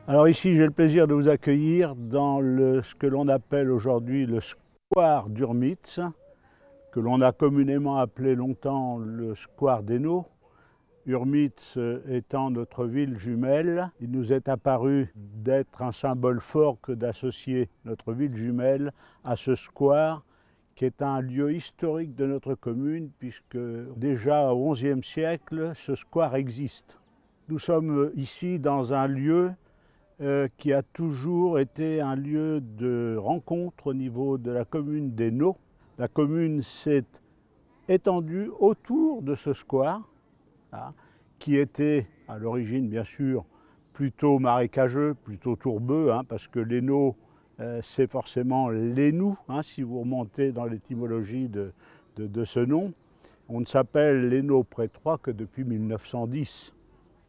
Alors ici, j'ai le plaisir de vous accueillir dans ce que l'on appelle aujourd'hui le square d'Urmitz, que l'on a communément appelé longtemps le square d'Hainaut. Urmitz étant notre ville jumelle, il nous est apparu d'être un symbole fort que d'associer notre ville jumelle à ce square, qui est un lieu historique de notre commune, puisque déjà au XIe siècle, ce square existe. Nous sommes ici dans un lieu qui a toujours été un lieu de rencontre au niveau de la commune d'Hainaut. La commune s'est étendue autour de ce square, qui était à l'origine bien sûr plutôt marécageux, plutôt tourbeux, parce que l'Hainaut c'est forcément l'Hainaut, si vous remontez dans l'étymologie de ce nom. On ne s'appelle l'Hainaut-Prétroy que depuis 1910.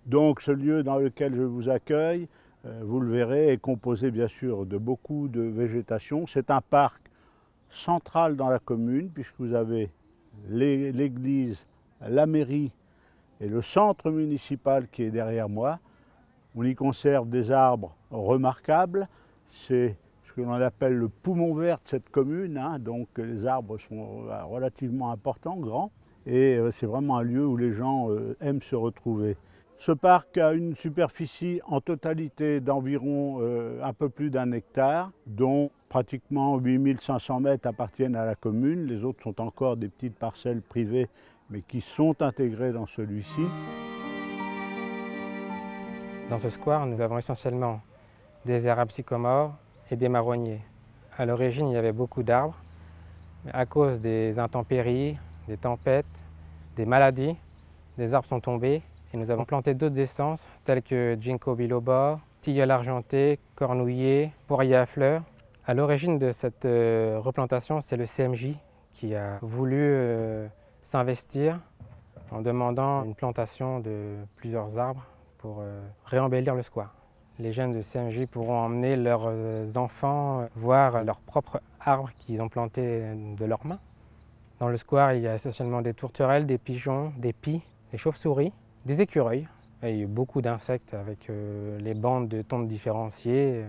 Donc ce lieu dans lequel je vous accueille, vous le verrez, est composé bien sûr de beaucoup de végétation. C'est un parc central dans la commune, puisque vous avez l'église, la mairie et le centre municipal qui est derrière moi. On y conserve des arbres remarquables. C'est ce que l'on appelle le poumon vert de cette commune, donc les arbres sont relativement importants, grands, et c'est vraiment un lieu où les gens aiment se retrouver. Ce parc a une superficie en totalité d'environ un peu plus d'1 hectare, dont pratiquement 8500 mètres appartiennent à la commune. Les autres sont encore des petites parcelles privées, mais qui sont intégrées dans celui-ci. Dans ce square, nous avons essentiellement des érables sycomores et des marronniers. À l'origine, il y avait beaucoup d'arbres, mais à cause des intempéries, des tempêtes, des maladies, des arbres sont tombés. Et nous avons planté d'autres essences telles que ginkgo biloba, tilleul argenté, cornouiller, poirier à fleurs. À l'origine de cette replantation, c'est le CMJ qui a voulu s'investir en demandant une plantation de plusieurs arbres pour réembellir le square. Les jeunes de CMJ pourront emmener leurs enfants voir leurs propres arbres qu'ils ont plantés de leurs mains. Dans le square, il y a essentiellement des tourterelles, des pigeons, des pies, des chauves-souris, des écureuils. Et il y a eu beaucoup d'insectes avec les bandes de tontes différenciées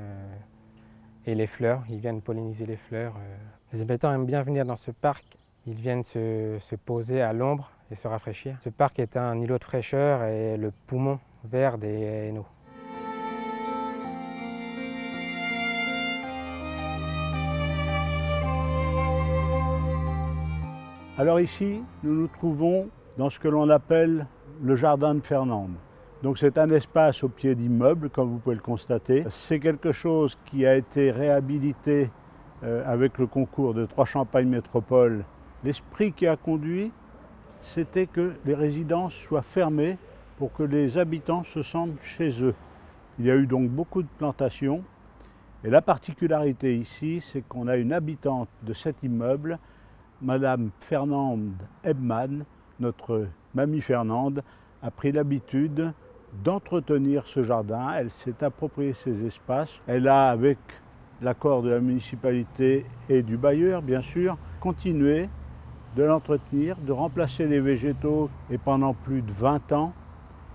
et les fleurs. Ils viennent polliniser les fleurs. Les habitants aiment bien venir dans ce parc. Ils viennent se poser à l'ombre et se rafraîchir. Ce parc est un îlot de fraîcheur et le poumon vert des Hainaut. Alors ici, nous nous trouvons dans ce que l'on appelle le jardin de Fernande. Donc c'est un espace au pied d'immeuble, comme vous pouvez le constater. C'est quelque chose qui a été réhabilité avec le concours de Trois Champagnes Métropole. L'esprit qui a conduit, c'était que les résidences soient fermées pour que les habitants se sentent chez eux. Il y a eu donc beaucoup de plantations. Et la particularité ici, c'est qu'on a une habitante de cet immeuble, Madame Fernande Ebman, notre mamie Fernande, a pris l'habitude d'entretenir ce jardin. Elle s'est approprié ces espaces. Elle a, avec l'accord de la municipalité et du bailleur, bien sûr, continué de l'entretenir, de remplacer les végétaux. Et pendant plus de 20 ans,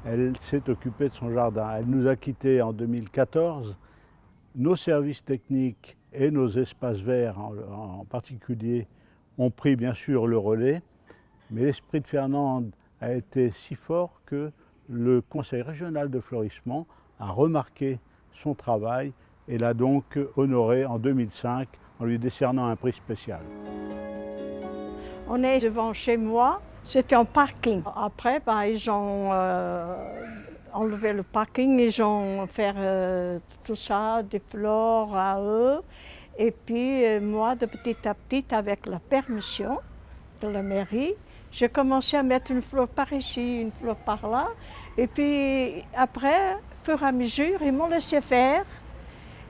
elle s'est occupée de son jardin. Elle nous a quittés en 2014. Nos services techniques et nos espaces verts en particulier ont pris bien sûr le relais, mais l'esprit de Fernande a été si fort que le Conseil régional de florissement a remarqué son travail et l'a donc honoré en 2005 en lui décernant un prix spécial. On est devant chez moi, c'était un parking. Après, ils ont enlevé le parking, ils ont fait tout ça, des fleurs à eux. Et puis moi, de petit à petit, avec la permission de la mairie, j'ai commencé à mettre une fleur par ici, une fleur par là. Et puis après, au fur et à mesure, ils m'ont laissé faire.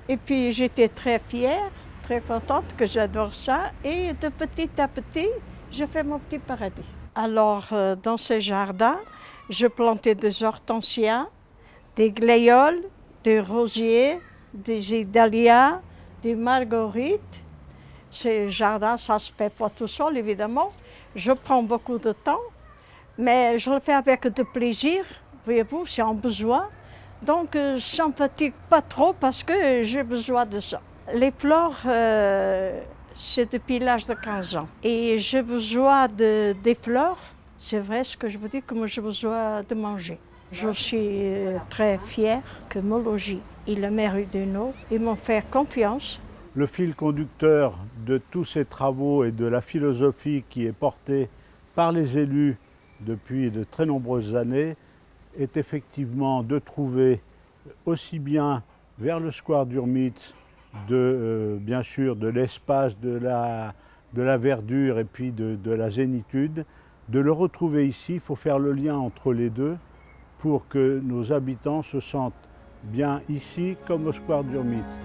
Et puis j'étais très fière, très contente, que j'adore ça. Et de petit à petit, je fais mon petit paradis. Alors, dans ce jardin, je plantais des hortensias, des glaïeuls, des rosiers, des idalias, des marguerites. Ce jardin, ça ne se fait pas tout seul, évidemment. Je prends beaucoup de temps, mais je le fais avec de plaisir. Voyez-vous, c'est un besoin Donc je n'en fatigue pas trop parce que j'ai besoin de ça. Les fleurs, c'est depuis l'âge de 15 ans. Et j'ai besoin des fleurs, c'est vrai ce que je vous dis, comme j'ai besoin de manger. Je suis très fière que mon logis et la mairie d'Hainaut m'ont fait confiance. Le fil conducteur de tous ces travaux et de la philosophie qui est portée par les élus depuis de très nombreuses années est effectivement de trouver aussi bien vers le square d'Urmitz bien sûr de l'espace, de la verdure et puis de la zénitude, de le retrouver ici. Il faut faire le lien entre les deux pour que nos habitants se sentent bien ici comme au square d'Urmitz.